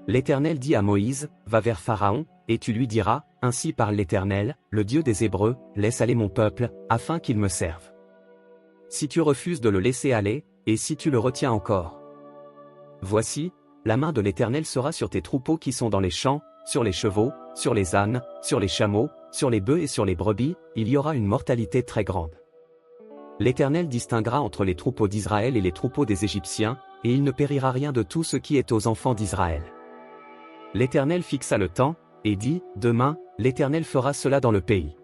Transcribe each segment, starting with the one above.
L'Éternel dit à Moïse, va vers Pharaon, et tu lui diras, ainsi parle l'Éternel, le Dieu des Hébreux, laisse aller mon peuple, afin qu'il me serve. Si tu refuses de le laisser aller, et si tu le retiens encore, voici, la main de l'Éternel sera sur tes troupeaux qui sont dans les champs, sur les chevaux, sur les ânes, sur les chameaux, sur les bœufs et sur les brebis, il y aura une mortalité très grande. L'Éternel distinguera entre les troupeaux d'Israël et les troupeaux des Égyptiens, et il ne périra rien de tout ce qui est aux enfants d'Israël. L'Éternel fixa le temps, et dit, demain, l'Éternel fera cela dans le pays.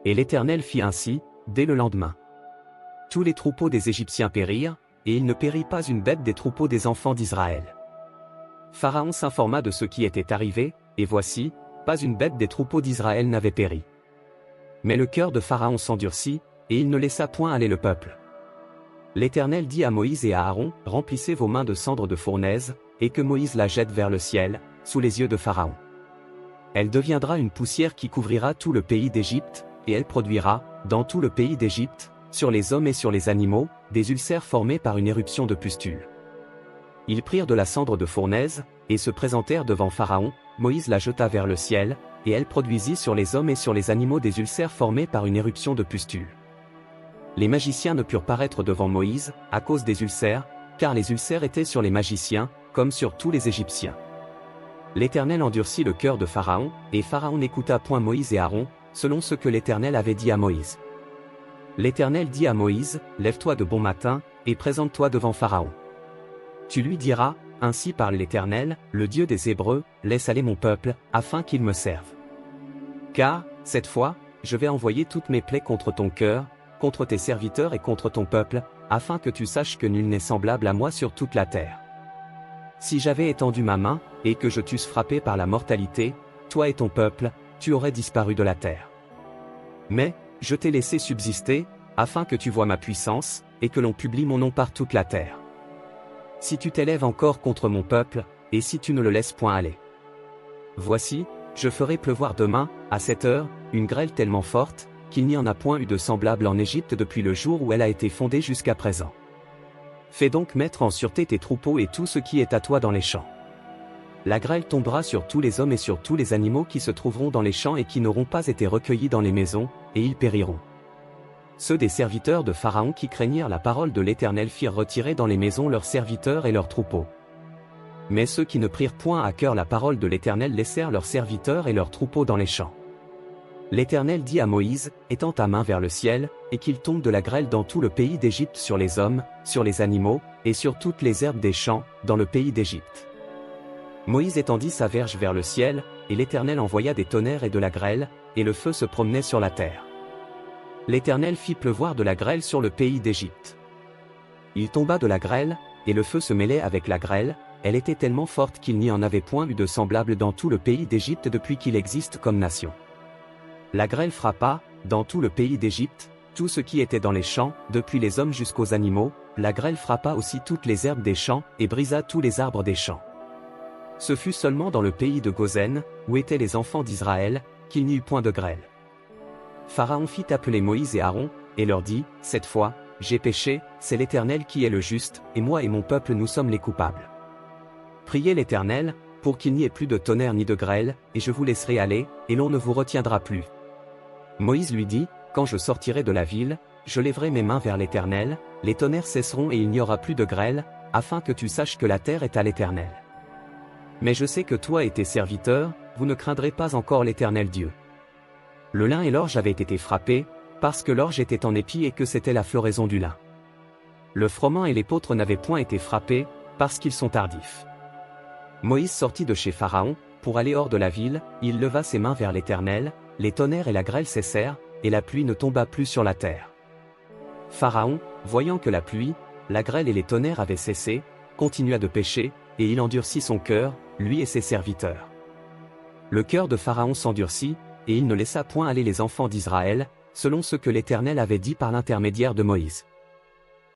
Et l'Éternel fit ainsi, dès le lendemain. Tous les troupeaux des Égyptiens périrent, et il ne périt pas une bête des troupeaux des enfants d'Israël. Pharaon s'informa de ce qui était arrivé, et voici, pas une bête des troupeaux d'Israël n'avait péri. Mais le cœur de Pharaon s'endurcit, et il ne laissa point aller le peuple. L'Éternel dit à Moïse et à Aaron, remplissez vos mains de cendre de fournaise, et que Moïse la jette vers le ciel, sous les yeux de Pharaon. Elle deviendra une poussière qui couvrira tout le pays d'Égypte, et elle produira, dans tout le pays d'Égypte, sur les hommes et sur les animaux, des ulcères formés par une éruption de pustules. Ils prirent de la cendre de fournaise, et se présentèrent devant Pharaon, Moïse la jeta vers le ciel, et elle produisit sur les hommes et sur les animaux des ulcères formés par une éruption de pustules. Les magiciens ne purent paraître devant Moïse, à cause des ulcères, car les ulcères étaient sur les magiciens, comme sur tous les Égyptiens. L'Éternel endurcit le cœur de Pharaon, et Pharaon n'écouta point Moïse et Aaron, selon ce que l'Éternel avait dit à Moïse. L'Éternel dit à Moïse, lève-toi de bon matin, et présente-toi devant Pharaon. Tu lui diras, ainsi parle l'Éternel, le Dieu des Hébreux, laisse aller mon peuple, afin qu'il me serve. Car, cette fois, je vais envoyer toutes mes plaies contre ton cœur, contre tes serviteurs et contre ton peuple, afin que tu saches que nul n'est semblable à moi sur toute la terre. Si j'avais étendu ma main, et que je t'eusse frappé par la mortalité, toi et ton peuple, tu aurais disparu de la terre. Mais, je t'ai laissé subsister, afin que tu vois ma puissance, et que l'on publie mon nom par toute la terre. Si tu t'élèves encore contre mon peuple, et si tu ne le laisses point aller. Voici, je ferai pleuvoir demain, à cette heure, une grêle tellement forte, qu'il n'y en a point eu de semblable en Égypte depuis le jour où elle a été fondée jusqu'à présent. Fais donc mettre en sûreté tes troupeaux et tout ce qui est à toi dans les champs. La grêle tombera sur tous les hommes et sur tous les animaux qui se trouveront dans les champs et qui n'auront pas été recueillis dans les maisons, et ils périront. Ceux des serviteurs de Pharaon qui craignirent la parole de l'Éternel firent retirer dans les maisons leurs serviteurs et leurs troupeaux. Mais ceux qui ne prirent point à cœur la parole de l'Éternel laissèrent leurs serviteurs et leurs troupeaux dans les champs. L'Éternel dit à Moïse, étends ta main vers le ciel, et qu'il tombe de la grêle dans tout le pays d'Égypte sur les hommes, sur les animaux, et sur toutes les herbes des champs, dans le pays d'Égypte. Moïse étendit sa verge vers le ciel, et l'Éternel envoya des tonnerres et de la grêle, et le feu se promenait sur la terre. L'Éternel fit pleuvoir de la grêle sur le pays d'Égypte. Il tomba de la grêle, et le feu se mêlait avec la grêle, elle était tellement forte qu'il n'y en avait point eu de semblable dans tout le pays d'Égypte depuis qu'il existe comme nation. La grêle frappa, dans tout le pays d'Égypte, tout ce qui était dans les champs, depuis les hommes jusqu'aux animaux, la grêle frappa aussi toutes les herbes des champs, et brisa tous les arbres des champs. Ce fut seulement dans le pays de Goshen, où étaient les enfants d'Israël, qu'il n'y eut point de grêle. Pharaon fit appeler Moïse et Aaron, et leur dit, cette fois, j'ai péché, c'est l'Éternel qui est le juste, et moi et mon peuple nous sommes les coupables. Priez l'Éternel, pour qu'il n'y ait plus de tonnerre ni de grêle, et je vous laisserai aller, et l'on ne vous retiendra plus. Moïse lui dit, quand je sortirai de la ville, je lèverai mes mains vers l'Éternel, les tonnerres cesseront et il n'y aura plus de grêle, afin que tu saches que la terre est à l'Éternel. Mais je sais que toi et tes serviteurs, vous ne craindrez pas encore l'Éternel Dieu. Le lin et l'orge avaient été frappés, parce que l'orge était en épi et que c'était la floraison du lin. Le froment et l'épeautre n'avaient point été frappés, parce qu'ils sont tardifs. Moïse sortit de chez Pharaon, pour aller hors de la ville, il leva ses mains vers l'Éternel, les tonnerres et la grêle cessèrent, et la pluie ne tomba plus sur la terre. Pharaon, voyant que la pluie, la grêle et les tonnerres avaient cessé, continua de pécher, et il endurcit son cœur, lui et ses serviteurs. Le cœur de Pharaon s'endurcit, et il ne laissa point aller les enfants d'Israël, selon ce que l'Éternel avait dit par l'intermédiaire de Moïse.